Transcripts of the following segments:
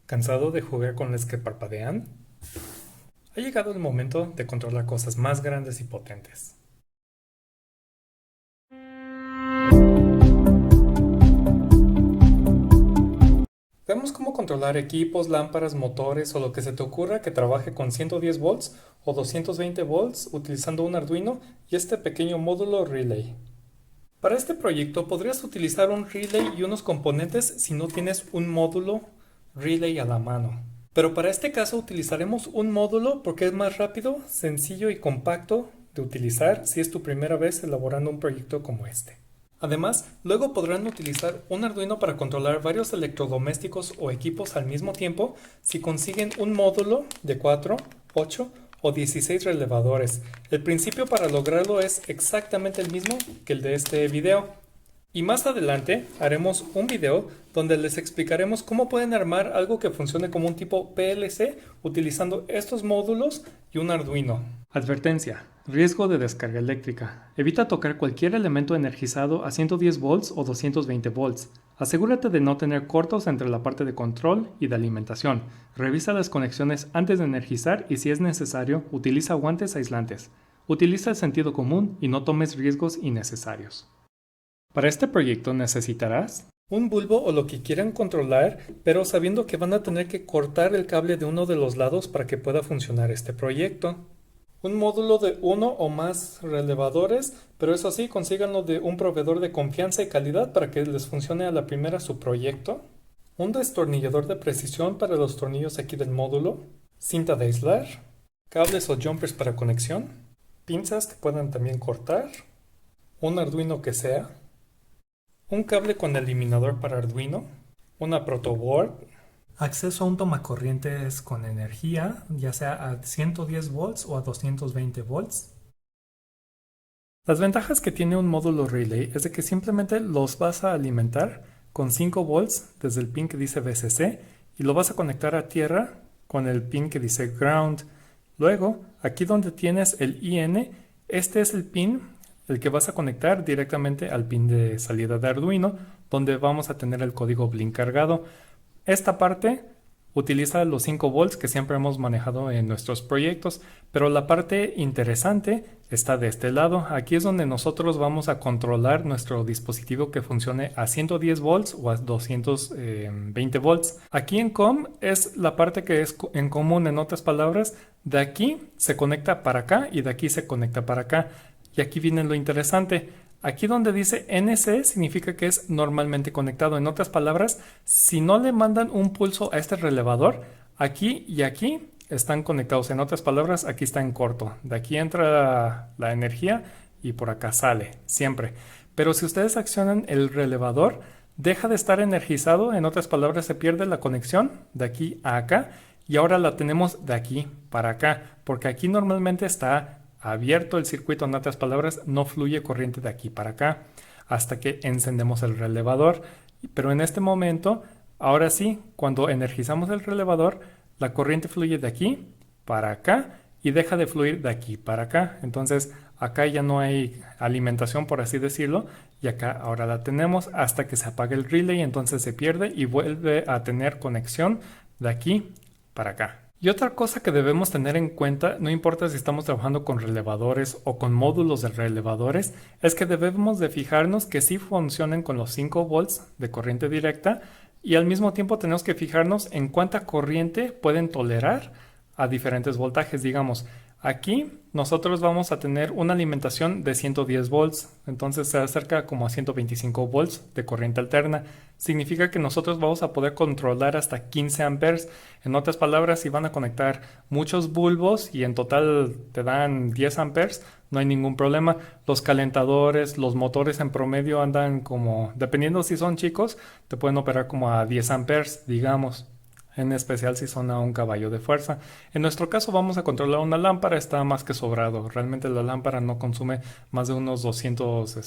¿Cansado de jugar con los que parpadean? Ha llegado el momento de controlar cosas más grandes y potentes. Vemos cómo controlar equipos, lámparas, motores o lo que se te ocurra que trabaje con 110 volts o 220 volts utilizando un Arduino y este pequeño módulo relay. Para este proyecto podrías utilizar un relay y unos componentes si no tienes un módulo relay a la mano. Pero para este caso utilizaremos un módulo porque es más rápido, sencillo y compacto de utilizar si es tu primera vez elaborando un proyecto como este. Además, luego podrán utilizar un Arduino para controlar varios electrodomésticos o equipos al mismo tiempo si consiguen un módulo de 4, 8 o 16 relevadores. El principio para lograrlo es exactamente el mismo que el de este video. Y más adelante haremos un video donde les explicaremos cómo pueden armar algo que funcione como un tipo PLC utilizando estos módulos y un Arduino. Advertencia: riesgo de descarga eléctrica. Evita tocar cualquier elemento energizado a 110 volts o 220 volts. Asegúrate de no tener cortos entre la parte de control y de alimentación. Revisa las conexiones antes de energizar y si es necesario, utiliza guantes aislantes. Utiliza el sentido común y no tomes riesgos innecesarios. Para este proyecto necesitarás un bulbo o lo que quieran controlar, pero sabiendo que van a tener que cortar el cable de uno de los lados para que pueda funcionar este proyecto. Un módulo de uno o más relevadores, pero eso sí, consíganlo de un proveedor de confianza y calidad para que les funcione a la primera su proyecto. Un destornillador de precisión para los tornillos aquí del módulo. Cinta de aislar. Cables o jumpers para conexión. Pinzas que puedan también cortar. Un Arduino que sea. Un cable con eliminador para Arduino, una protoboard, acceso a un tomacorrientes con energía, ya sea a 110 volts o a 220 volts. Las ventajas que tiene un módulo relay es de que simplemente los vas a alimentar con 5 volts desde el pin que dice VCC y lo vas a conectar a tierra con el pin que dice ground. Luego, aquí donde tienes el IN, este es el pin el que vas a conectar directamente al pin de salida de Arduino, donde vamos a tener el código Blink cargado. Esta parte utiliza los 5 volts que siempre hemos manejado en nuestros proyectos, pero la parte interesante está de este lado. Aquí es donde nosotros vamos a controlar nuestro dispositivo que funcione a 110 volts o a 220 volts. Aquí en COM es la parte que es en común, en otras palabras, de aquí se conecta para acá y de aquí se conecta para acá. Y aquí viene lo interesante. Aquí donde dice NC significa que es normalmente conectado. En otras palabras, si no le mandan un pulso a este relevador, aquí y aquí están conectados. En otras palabras, aquí está en corto. De aquí entra la energía y por acá sale, siempre. Pero si ustedes accionan el relevador, deja de estar energizado. En otras palabras, se pierde la conexión de aquí a acá. Y ahora la tenemos de aquí para acá, porque aquí normalmente está abierto el circuito, en otras palabras, no fluye corriente de aquí para acá hasta que encendemos el relevador. Pero en este momento, ahora sí, cuando energizamos el relevador, la corriente fluye de aquí para acá y deja de fluir de aquí para acá. Entonces, acá ya no hay alimentación, por así decirlo, y acá ahora la tenemos hasta que se apague el relay, entonces se pierde y vuelve a tener conexión de aquí para acá. Y otra cosa que debemos tener en cuenta, no importa si estamos trabajando con relevadores o con módulos de relevadores, es que debemos de fijarnos que sí funcionen con los 5 volts de corriente directa y al mismo tiempo tenemos que fijarnos en cuánta corriente pueden tolerar a diferentes voltajes. Digamos, aquí nosotros vamos a tener una alimentación de 110 volts, entonces se acerca como a 125 volts de corriente alterna. Significa que nosotros vamos a poder controlar hasta 15 amperes. En otras palabras, si van a conectar muchos bulbos y en total te dan 10 amperes, no hay ningún problema. Los calentadores, los motores en promedio andan como, dependiendo si son chicos, te pueden operar como a 10 amperes, digamos. En especial si son a un caballo de fuerza. En nuestro caso vamos a controlar una lámpara, está más que sobrado. Realmente la lámpara no consume más de unos 200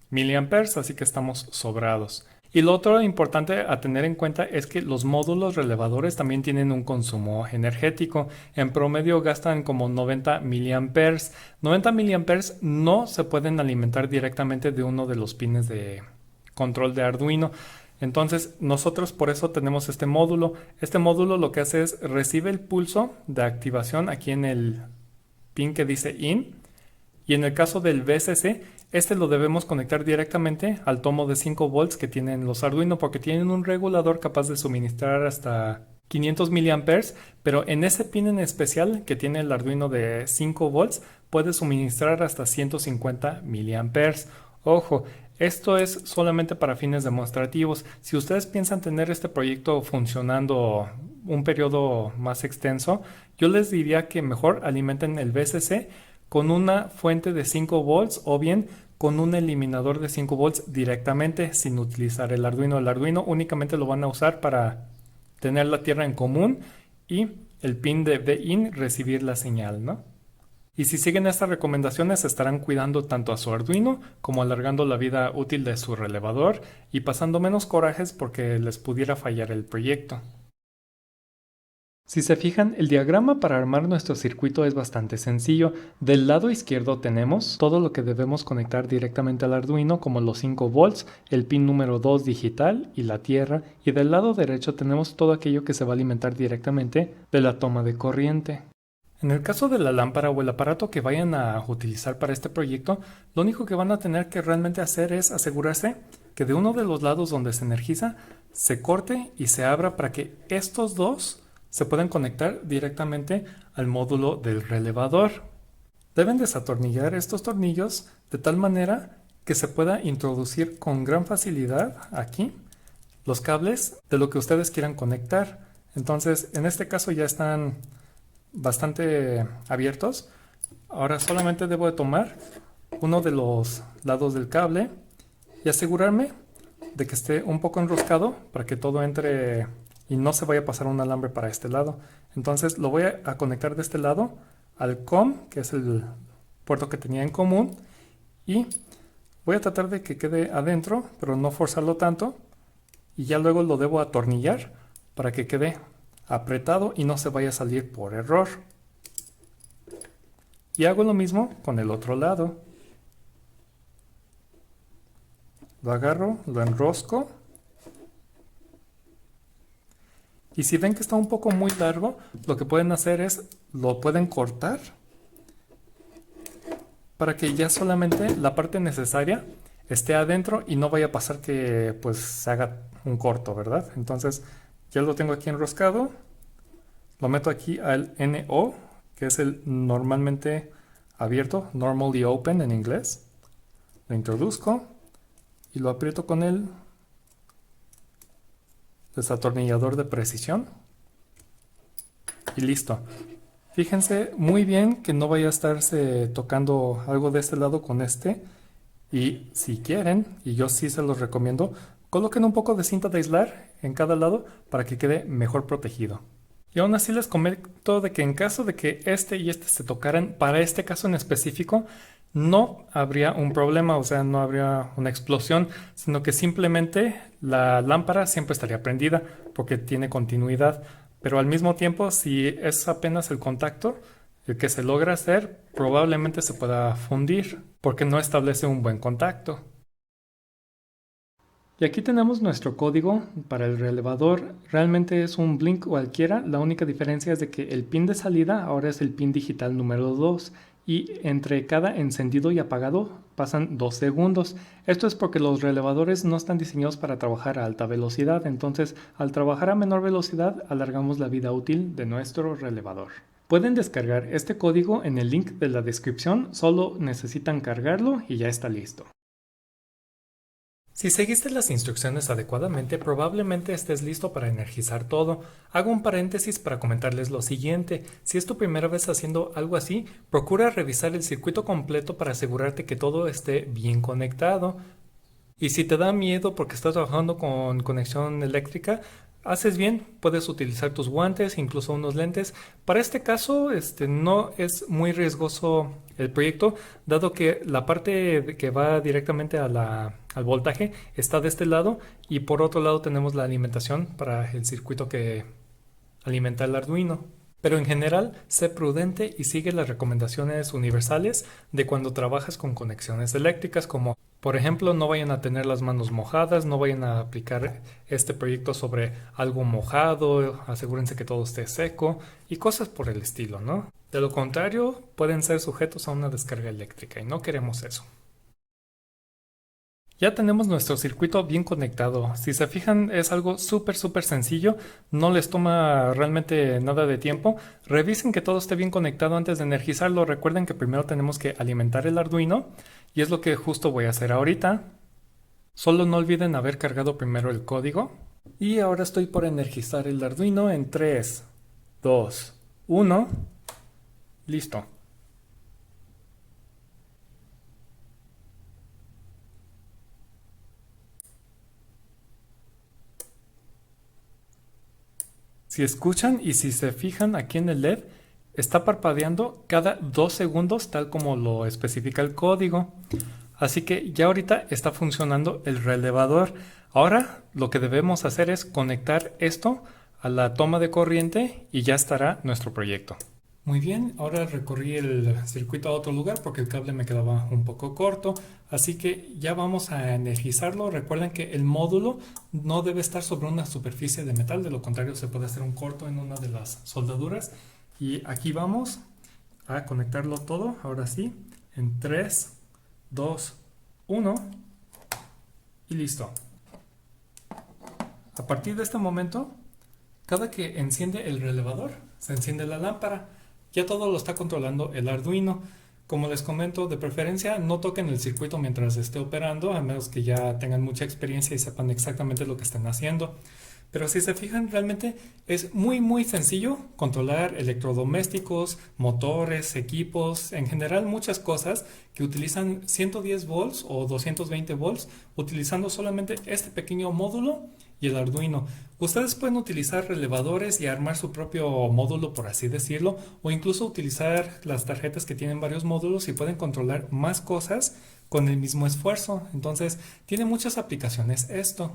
miliamperes, así que estamos sobrados. Y lo otro importante a tener en cuenta es que los módulos relevadores también tienen un consumo energético. En promedio gastan como 90 miliamperes. 90 miliamperes no se pueden alimentar directamente de uno de los pines de control de Arduino. Entonces nosotros por eso tenemos este módulo. Este módulo lo que hace es recibe el pulso de activación aquí en el pin que dice IN. Y en el caso del VSC, este lo debemos conectar directamente al tomo de 5 volts que tienen los Arduino porque tienen un regulador capaz de suministrar hasta 500 miliamperes, pero en ese pin en especial que tiene el Arduino de 5 volts puede suministrar hasta 150 miliamperes. Ojo, esto es solamente para fines demostrativos. Si ustedes piensan tener este proyecto funcionando un periodo más extenso, yo les diría que mejor alimenten el VSC con una fuente de 5 volts o bien con un eliminador de 5 volts directamente sin utilizar el Arduino. El Arduino únicamente lo van a usar para tener la tierra en común y el pin de VIN recibir la señal, ¿no? Y si siguen estas recomendaciones estarán cuidando tanto a su Arduino como alargando la vida útil de su relevador y pasando menos corajes porque les pudiera fallar el proyecto. Si se fijan, el diagrama para armar nuestro circuito es bastante sencillo. Del lado izquierdo tenemos todo lo que debemos conectar directamente al Arduino, como los 5 volts, el pin número 2 digital y la tierra. Y del lado derecho tenemos todo aquello que se va a alimentar directamente de la toma de corriente. En el caso de la lámpara o el aparato que vayan a utilizar para este proyecto, lo único que van a tener que realmente hacer es asegurarse que de uno de los lados donde se energiza se corte y se abra para que estos dos se pueden conectar directamente al módulo del relevador. Deben desatornillar estos tornillos de tal manera que se pueda introducir con gran facilidad aquí los cables de lo que ustedes quieran conectar. Entonces, en este caso ya están bastante abiertos. Ahora solamente debo de tomar uno de los lados del cable y asegurarme de que esté un poco enroscado para que todo entre y no se vaya a pasar un alambre para este lado. Entonces lo voy a conectar de este lado al COM, que es el puerto que tenía en común, y voy a tratar de que quede adentro, pero no forzarlo tanto, y ya luego lo debo atornillar para que quede apretado y no se vaya a salir por error. Y hago lo mismo con el otro lado. Lo agarro, lo enrosco. Y si ven que está un poco muy largo, lo que pueden hacer es, lo pueden cortar para que ya solamente la parte necesaria esté adentro y no vaya a pasar que pues se haga un corto, ¿verdad? Entonces ya lo tengo aquí enroscado, lo meto aquí al NO, que es el normalmente abierto, normally open en inglés. Lo introduzco y lo aprieto con el desatornillador de precisión y listo. Fíjense muy bien que no vaya a estarse tocando algo de este lado con este, y si quieren, y yo sí se los recomiendo, coloquen un poco de cinta de aislar en cada lado para que quede mejor protegido. Y aún así les comento de que en caso de que este y este se tocaran, para este caso en específico, no habría un problema, o sea, no habría una explosión, sino que simplemente la lámpara siempre estaría prendida porque tiene continuidad. Pero al mismo tiempo, si es apenas el contacto, el que se logra hacer, probablemente se pueda fundir porque no establece un buen contacto. Y aquí tenemos nuestro código para el relevador. Realmente es un blink cualquiera. La única diferencia es de que el pin de salida ahora es el pin digital número 2 y entre cada encendido y apagado pasan 2 segundos. Esto es porque los relevadores no están diseñados para trabajar a alta velocidad. Entonces, al trabajar a menor velocidad, alargamos la vida útil de nuestro relevador. Pueden descargar este código en el link de la descripción. Solo necesitan cargarlo y ya está listo. Si seguiste las instrucciones adecuadamente, probablemente estés listo para energizar todo. Hago un paréntesis para comentarles lo siguiente. Si es tu primera vez haciendo algo así, procura revisar el circuito completo para asegurarte que todo esté bien conectado. Y si te da miedo porque estás trabajando con conexión eléctrica, haces bien, puedes utilizar tus guantes, incluso unos lentes. Para este caso, no es muy riesgoso el proyecto, dado que la parte que va directamente al voltaje está de este lado y por otro lado tenemos la alimentación para el circuito que alimenta el Arduino. Pero en general, sé prudente y sigue las recomendaciones universales de cuando trabajas con conexiones eléctricas, como Por ejemplo, no vayan a tener las manos mojadas, no vayan a aplicar este proyecto sobre algo mojado, asegúrense que todo esté seco y cosas por el estilo, ¿no? De lo contrario, pueden ser sujetos a una descarga eléctrica y no queremos eso. Ya tenemos nuestro circuito bien conectado. Si se fijan, es algo súper sencillo. No les toma realmente nada de tiempo. Revisen que todo esté bien conectado antes de energizarlo. Recuerden que primero tenemos que alimentar el Arduino y es lo que justo voy a hacer ahorita. Solo no olviden haber cargado primero el código. Y ahora estoy por energizar el Arduino en 3, 2, 1. Listo. Si escuchan y si se fijan aquí en el LED, está parpadeando cada 2 segundos tal como lo especifica el código. Así que ya ahorita está funcionando el relevador. Ahora lo que debemos hacer es conectar esto a la toma de corriente y ya estará nuestro proyecto. Muy bien, ahora recorrí el circuito a otro lugar porque el cable me quedaba un poco corto, así que ya vamos a energizarlo. Recuerden que el módulo no debe estar sobre una superficie de metal, de lo contrario se puede hacer un corto en una de las soldaduras. Y aquí vamos a conectarlo todo, ahora sí, en 3, 2, 1 y listo. A partir de este momento, cada que enciende el relevador, se enciende la lámpara. Ya todo lo está controlando el Arduino. Como les comento, de preferencia no toquen el circuito mientras esté operando, a menos que ya tengan mucha experiencia y sepan exactamente lo que están haciendo. Pero si se fijan, realmente es muy sencillo controlar electrodomésticos, motores, equipos, en general muchas cosas que utilizan 110 volts o 220 volts utilizando solamente este pequeño módulo y el Arduino. Ustedes pueden utilizar relevadores y armar su propio módulo, por así decirlo, o incluso utilizar las tarjetas que tienen varios módulos y pueden controlar más cosas con el mismo esfuerzo. Entonces, tiene muchas aplicaciones esto.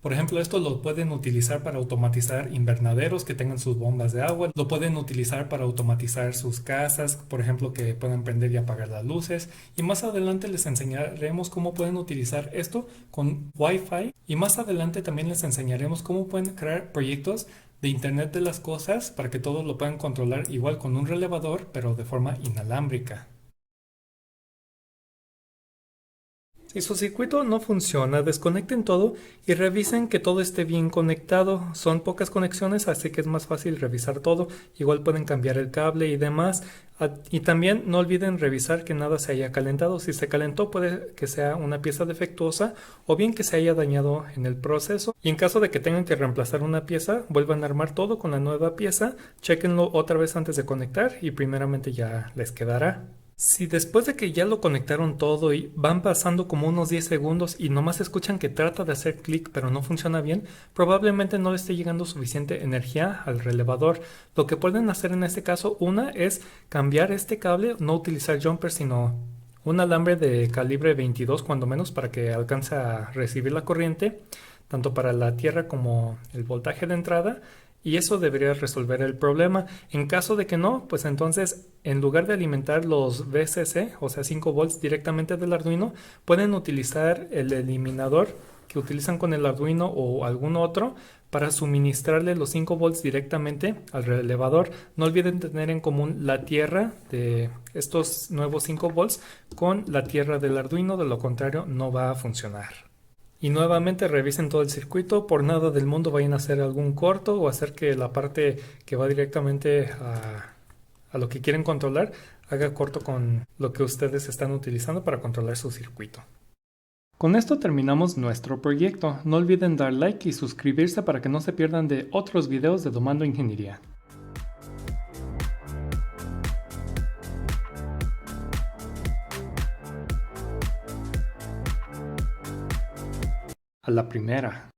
Por ejemplo, esto lo pueden utilizar para automatizar invernaderos que tengan sus bombas de agua. Lo pueden utilizar para automatizar sus casas, por ejemplo, que puedan prender y apagar las luces. Y más adelante les enseñaremos cómo pueden utilizar esto con Wi-Fi. Y más adelante también les enseñaremos cómo pueden crear proyectos de Internet de las cosas para que todos lo puedan controlar igual con un relevador, pero de forma inalámbrica. Si su circuito no funciona, desconecten todo y revisen que todo esté bien conectado. Son pocas conexiones, así que es más fácil revisar todo. Igual pueden cambiar el cable y demás. Y también no olviden revisar que nada se haya calentado. Si se calentó, puede que sea una pieza defectuosa o bien que se haya dañado en el proceso. Y en caso de que tengan que reemplazar una pieza, vuelvan a armar todo con la nueva pieza. Chéquenlo otra vez antes de conectar y primeramente ya les quedará. Si después de que ya lo conectaron todo y van pasando como unos 10 segundos y nomás escuchan que trata de hacer clic pero no funciona bien, probablemente no le esté llegando suficiente energía al relevador. Lo que pueden hacer en este caso, una es cambiar este cable, no utilizar jumper sino un alambre de calibre 22 cuando menos para que alcance a recibir la corriente, tanto para la tierra como el voltaje de entrada. Y eso debería resolver el problema. En caso de que no, pues entonces en lugar de alimentar los VCC, o sea 5 volts directamente del Arduino, pueden utilizar el eliminador que utilizan con el Arduino o algún otro para suministrarle los 5 volts directamente al relevador. No olviden tener en común la tierra de estos nuevos 5 volts con la tierra del Arduino, de lo contrario no va a funcionar. Y nuevamente revisen todo el circuito, por nada del mundo vayan a hacer algún corto o hacer que la parte que va directamente a lo que quieren controlar haga corto con lo que ustedes están utilizando para controlar su circuito. Con esto terminamos nuestro proyecto. No olviden dar like y suscribirse para que no se pierdan de otros videos de Domando Ingeniería. A la primera.